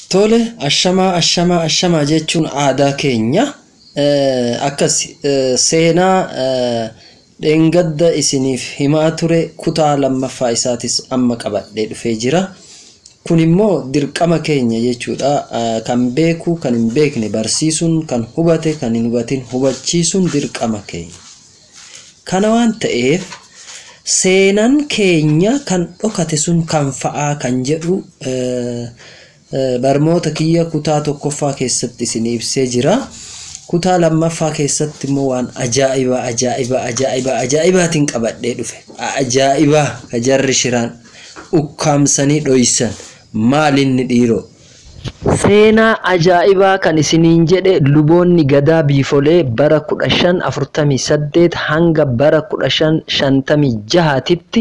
Tole ashama jechuun aadaa keenya akkas seenaa dhengadda isiniif himaa ture kutaa lammaffaa isaatis amma qabadhee dhufee jira. Kun immoo dirqama keenya jechuudha. Kan beeku kan hin beekne barsiisuun, kan hubate kan hin hubatin hubachiisuun dirqama keenya. Kana waan ta'eef seenaan keenya kan dhokate sun kan fa'aa kan jedhu barmoota kiyya kutaa tokkoffaa keessatti isin ibsee jira. Kutaa lammaffaa keessatti immoo waan ajaa'ibaatiin qabadhee dhufe. Ajaa'ibaa ka jarri shiraan ukkaamsanii dhoysan maalinni dhiiroo. Seenaa ajaa'ibaa kan isiniin jedhe luboonni gadaa biifolee bara 1548 hanga bara 1556tti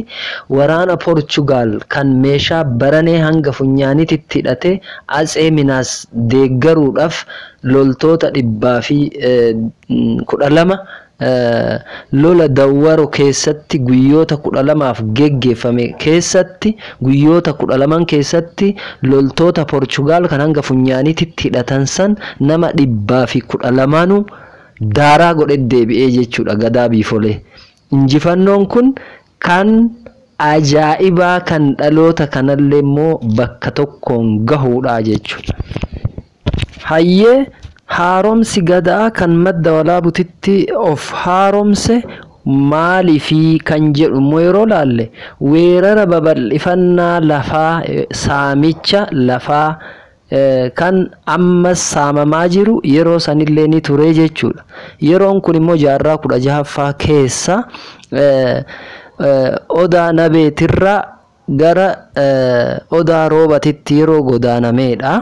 waraana Portugaal kan meeshaa baranee hanga funyaanitti hidhate Atsee Minaas deeggaruudhaaf loltoota 12 lola Dawwaro keessatti guyyoota 12f geggeeffame keessatti guyyoota 12 keessatti loltoota Portugaal kan hanga funyaanitti hidhatan san nama 12 daaraa godhe deebi'ee jechuudha gadaa biifolee. Injifannoon kun kan ajaa'ibaa kan dhaloota kanallee immoo bakka tokkoon gahuudha jechuudha. Hayyee haaromsi gadaa kan madda walaabutitti of haaromse maalii fi kan jedhu immoo yeroo laalle weerara babal'ifannaa lafaa saamicha lafaa kan ammas saamamaa jiru yeroo sanillee ni ture jechuudha. Yeroon kun immoo jaarraa 16ffaa keessa odaa nabeetirraa gara odaa roobatitti yeroo godaanameedha.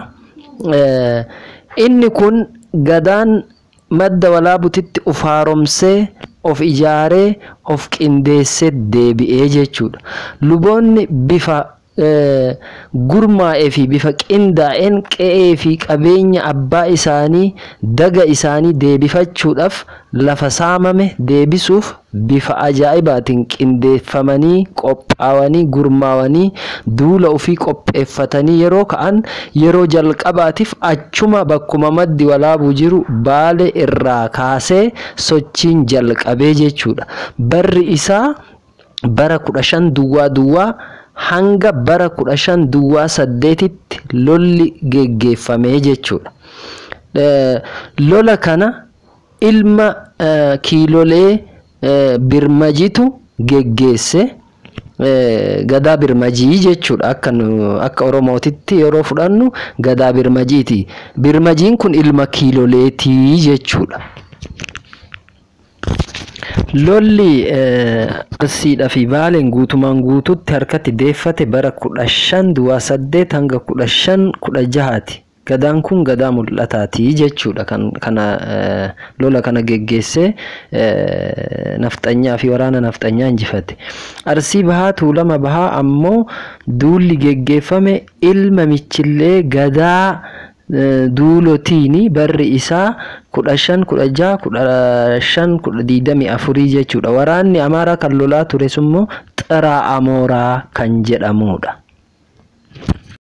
Inni kun gadaan madda walaabutitti of haaromsee of ijaaree of qindeessee deebi'ee jechuudha. Luboonni bifa gurmaa'ee fi bifa qindaa'een qe'ee fi qabeenya abbaa isaanii daga isaanii deebifachuudhaaf lafa saamame deebisuuf bifa ajaa'ibaatiin qindeeffamanii qophaa'anii gurmaa'anii duula ofii qopheeffatanii yeroo ka'an yeroo jalqabaatiif achuma bakkuma maddi walaabuu jiru Baale irraa kaasee sochiin jalqabee jechuudha. Barri isaa bara 15 duwwaa hanga bara 15-8tti lolli geggeeffame jechuudha. Lola kana ilma kiilolee Birmajitu geggeesse. Gadaa Birmajii jechuudha akka Oromootitti yeroo fudhannu gadaa Birmajiiti. Birmajiin kun ilma kiiloleetii jechuudha. Lolli Arsiidhaa fi Baaleen guutumaan guututti harkatti deeffate bara 15-8 hanga 15-16ti. Gadaan kun gadaa mul'ataati jechuudha. Kana lola kana geggeesse nafxanyaa fi waraana nafxanyaa injifate. Arsii Bahaa Tuulama Bahaa ammoo duulli geggeeffame ilma michillee gadaa duulotiini barri isaa 15-16-15-24 jechuudha. Waraanni Amaaraa kan lolaa ture immoo Xiraa Amooraa kan jedhamudha.